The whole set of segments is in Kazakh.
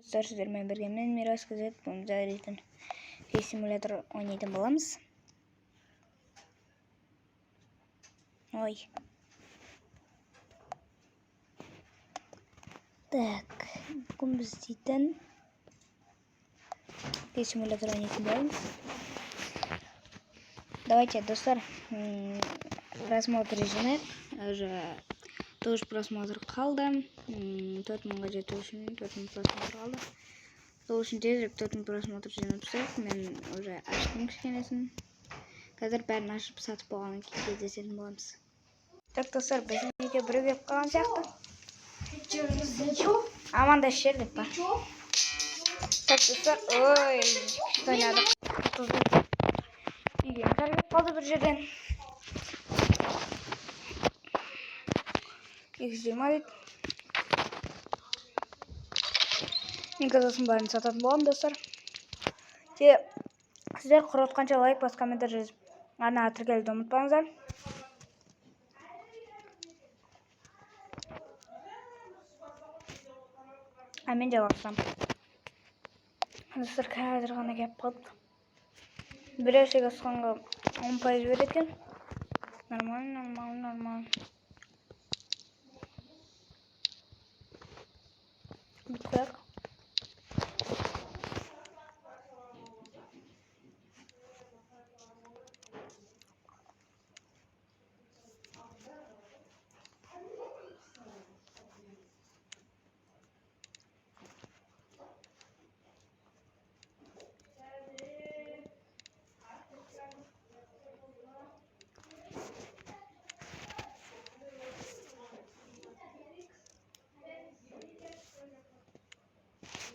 Сіздермен бірге мен Мирас Күзет Заритін симулятор ойнайтын боламыз. Ой. Так, бүгін біз дейтін симулятор ойнайтын боламыз. Давайте, достар, просмотр режимі уже тоже просмотр қалды. 4000-ға жету үшін 4000 просмотр қалды. Сол үшін тезірек 4000 просмотр жинап тастайық. Мен уже аштым кішкенесін. Қазір бәрін ашып сатып болғаннан кейін кездесетін боламыз. Так, достар, біздің үйге біреу келіп қалған сияқты. Амандасып жібердік па? Так, достар, ой, күшті ойнадық. Үйге келіп қалды бір жерден. 220 дейді. Мен қазасын бәрін сататын болам, достар. Сіздер құротқанша лайк бас комментар жазып, арнаға тіркелуді ұмытпаңыздар. Мен жалғастырамын. Достар, қазір ғана келіп қалды. Бір әшек асқанға 10% береді екен. Нормально. Бітіп қояқ.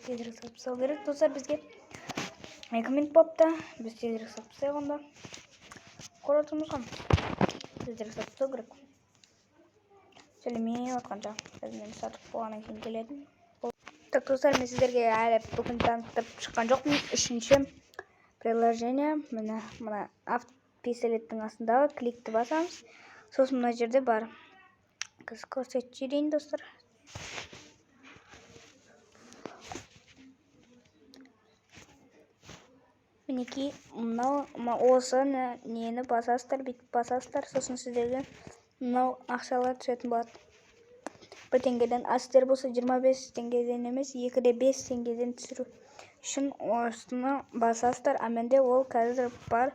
Тезірек сатып салу керек, достар, бізге 2 минут бопты. Біз тезірек сатып салғанда қорытымызға тезірек сатып салу керек. Сөйлемей отқанша біз мені сатып болғаннан кейін келетін. Так, достар, мен сіздерге әлі бүгін таныстырып шыққан жоқпын. 3-ші приложение. Мына автопистолеттің астындағы кликті басамыз. Сосын мына жерде бар. Көрсетіп жіберейін, достар. Мінекей, осы нені басасыздар, бүйтіп басасыздар. Сосын сіздерге мынау ақшалар түсетін болады. 1 теңгеден, сіздер болса 25 теңгеден емес, 2-де 5 теңгеден түсіру үшін осыны басасыздар. Менде ол қазір бар.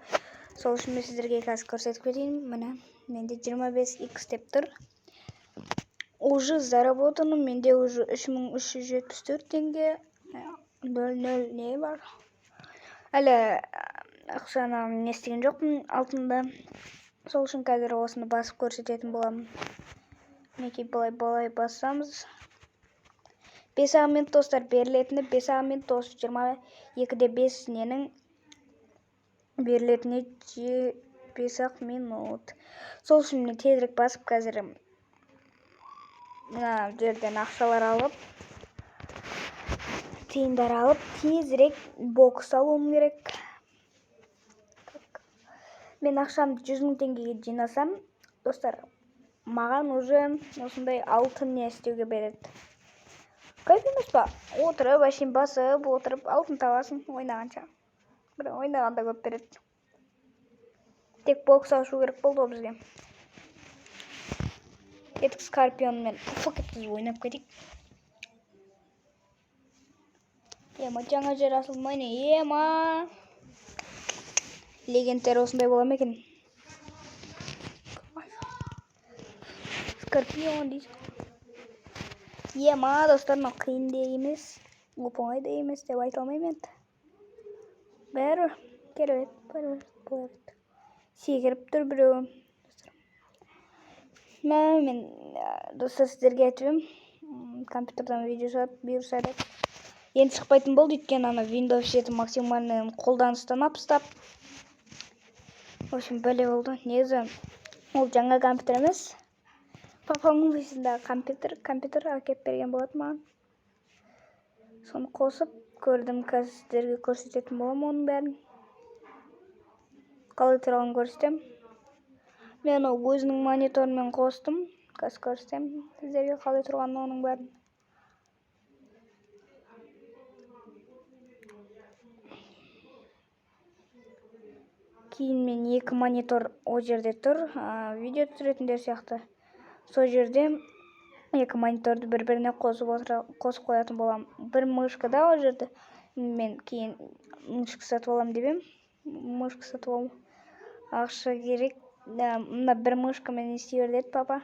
Сол үшін мен сіздерге қазір көрсетіп кетейін. Міне, менде 25x деп тұр. Уже заработано. Менде уже 3374 теңге. 00 не бар. Әлі ақшаны не істеген жоқпын алтында. Сол үшін қазір осыны басып көрсететін боламын. Мінекей былай басамыз. 5 минут, достар, берілетіні 5 минут, 22-де 5 ненің берілетіне 5 минут. Сол үшін мен тезірек басып қазір мына жерден ақшалар алып, тиындар алып, тезірек бокс алуым керек. Мен ақшамды 100 000 теңгеге жинасам, достар, маған уже осындай алтын не істеуге береді. Кайф емес па? Отырып, әшейін басып, отырып, алтын табасың ойнағанша. Бір ойнағанда көп береді. Тек бокс ашу керек болды ғой бізге. Кетік скорпионмен фокетсіз ойнап кетейік. Ема, жаңа жер асылмай не? Ема! Легендтер осындай бола ма екен? Скорпион дейсің. Ема, достар, қиын да емес, оп-оңай да емес деп айта алмаймын енді. Бәрі керемет, бәрі секіріп тұр біреу. Мен достар сіздерге айтып компьютердан видео шығарып бұйырса деп. Енді шықпайтын болды, өйткені ана Windows 7 максимальный қолданыстан апыстап. В общем, бәле болды. Негізі ол жаңа компьютер емес. Папамның өсіндағы компьютер әкеп берген болады маған. Соны қосып көрдім, қазір сіздерге көрсететін болам оның бәрін. Қалай тұрғанын көрсетем. Мен өзінің мониторымен қостым. Қазір көрсетем сіздерге қалай тұрғанын оның бәрін. Кейін мен екі монитор о жерде тұр, видео түсіретіндер сияқты. Сол жерде екі мониторды бір-біріне қосып қоятын болам. Бір мышка да о жерде. Мен кейін мышка сатып алам деп ем. Мышка сатып алам. Ақша керек. Мына бір мышка мен істей бер деді папа.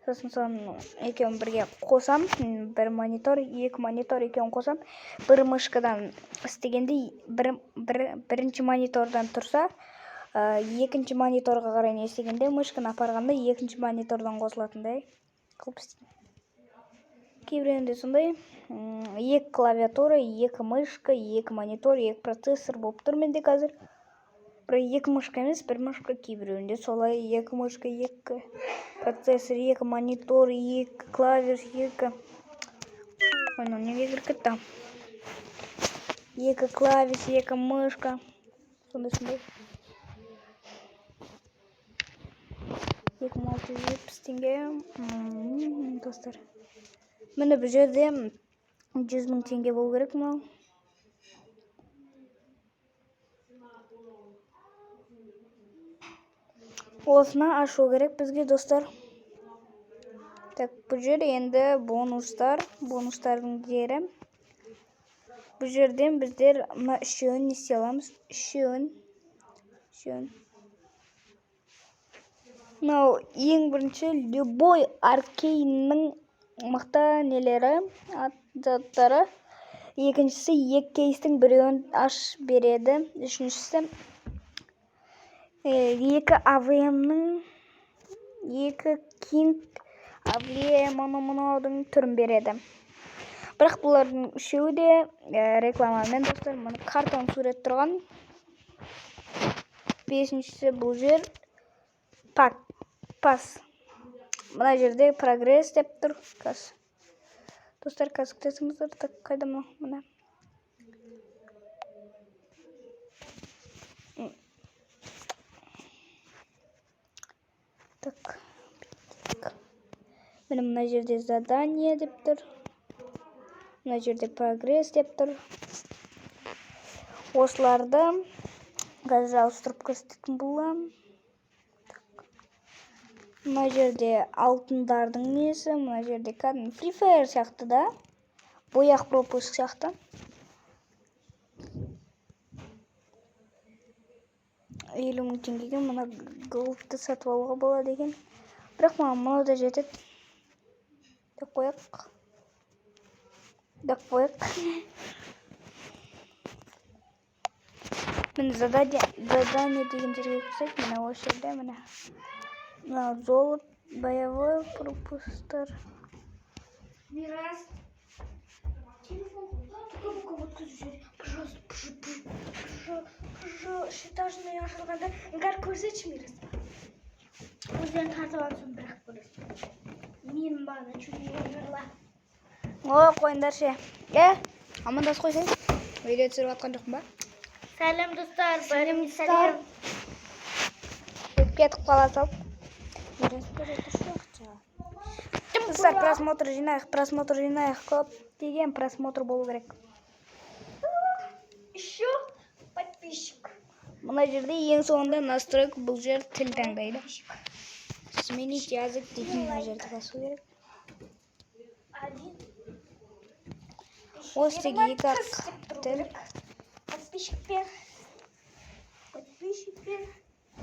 Сосын соны екеуін бірге қосам. Бір монитор, екі монитор екеуін қосам. Бір мышкадан істегенде бірінші монитордан тұрса, екінші мониторға қарай не істегенде мышканы апарғанда екінші монитордан қосылатындай қылып істеймін. Кейбіреуінде сондай екі клавиатура, екі мышка, екі монитор, екі процессор болып тұр менде қазір. Бірақ екі мышка емес, бір мышка. Кейбіреуінде солай екі мышка, екі процессор, екі монитор, екі клавиш, екі... Ойно, неге кіріп кетті? Екі клавиш, екі мышка. Сондай. 2670 теңге. Достар. Міне бұл жерде 100.000 теңге болу керек мынау. Осыны ашу керек бізге, достар. Так, бұл жер енді бонустардың жері. Бұл жерден біздер мына үшеуін есе аламыз. Үшеуін. Мынау ең бірінші любой аркейннің мықты нелері, заттары. Екіншісі екі кейстің біреуін аш береді. Үшіншісі екі AVM-нің, екі King AVM-ның түрін береді. Бірақ бұлардың үшеуі де рекламамен, достар. Мұны картон сурет тұрған. Бесіншісі бұл жер пас. Мына жерде прогресс деп тұр. Достар, қазір күтесіңіздер. Так, қайда мұна? Так. Мына жерде задание деп тұр. Мына жерде прогресс деп тұр. Осыларды қазір ауыстырып көрсететін болам. Мына жерде алтындардың несі, мына жерде кәдімгі Free Fire сияқты да. Бояқ пропуск сияқты. 50.000 теңгеге мына голдты сатып алуға болады екен. Бірақ маған мынау да жетеді. Деп қояқ. Міне задание деген жерге кірсек, міне осы жерде міне. Мына золот, боевой пропустар. Мирас. Телефон куда-то жер. Пожалуйста, этажный ашылғанда іңгар көрсетші, Мирас. Өздерін тартып алсын, бірақ көрсетші. Менің бағына чөйген жырла. Ой, қойындар ше. Амандас қойсай. Видео түсіріп атқан жоқпын ба? Сәлем, достар. Сәлем. Кетіп қала салып. Достар, просмотр жинайық. Көп деген просмотр болу керек. Еще подписчик. Мына жерде ең соңында настройка, бұл жер тіл таңдайды. Сменить язык деген мына жерді басу керек. Осы теге екі ақ тіл. Подписчикпен.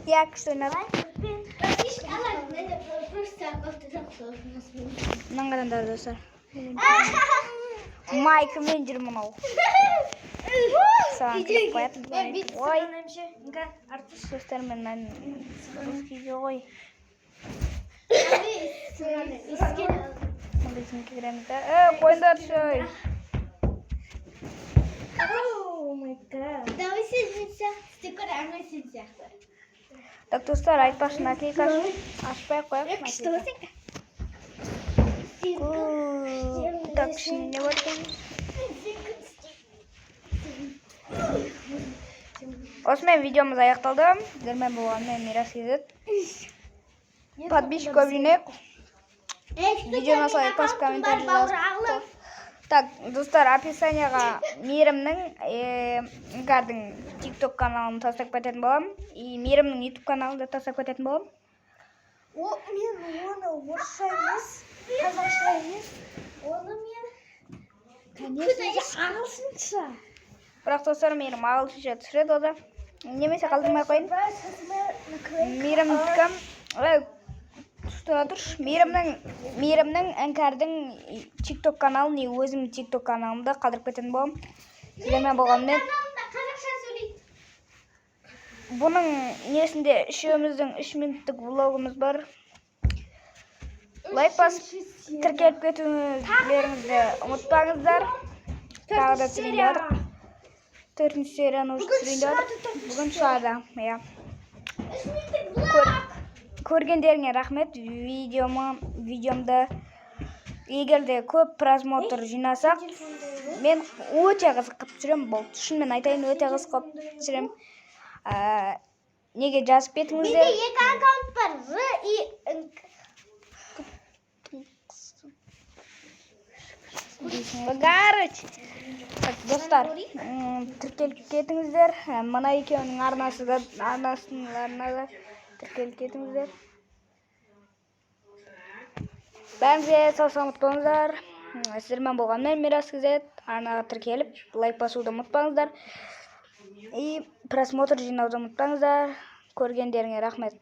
Як что надо? Подписчик алам, это просто Мынаған адамдар, достар. Майкымен жүр мынау. Саған кіріп қоятын. Ой. Достар, мен русскийге ғой. Қойындар шой. Давай сізбетсі. Стикер әңі сізбетсі. Так, достар, айтпашы наклейкасын ашпай қойып. Что сен? Так, ішіне не бар екен? Осымен видеомыз аяқталды. Сіздермен болғанмен Мирас кезет. Подписчик көп жинайық. Видеоны лайк, комментарий жазып Так, достар, описанияға Мейірімнің Іңкәрдің TikTok каналын тастап кететін боламын. И Мейірімнің YouTube каналын да тастап кететін боламын. Мен оны орысша емес, қазақша емес. Оны мен ағылшынша. Бірақ достар, Мейірім ағылшынша түсіреді ода. Немесе қалдырмай қойын. Мейірімдікі Мейірімнің Іңкәрдің TikTok каналын, өзім TikTok каналымда қалдырып кететін боламын. Сіздермен болғанмен. Қазақша сөйлейді. Бұның несінде үшеуміздің 3 минуттық влогымыз бар. Лайк басып, тіркеліп кетулеріңізді ұмытпаңыздар. Тағы да түсірейін деп жатыр. 4-ші серияны уже түсірейін деп жатыр. Бүгін шығады. Көргендеріңе рахмет. Видеомда егерде көп просмотр жинасақ, мен өте қызықып түсіремін. Бұл шынымен айтайын, өте қызықып түсіремін. Неге жазып кетіңіздер? Менде 2 аккаунт бар. Достар, тіркеліп кетіңіздер. Мына екеуінің арнасына да тіркеліп кетіңіздер. Бәріңізге сау саламат болыңыздар. Сіздермен болғанмен Мирас Кз арнаға тіркеліп, лайк басуды ұмытпаңыздар. И просмотр жинауды ұмытпаңыздар. Көргендеріңе рахмет.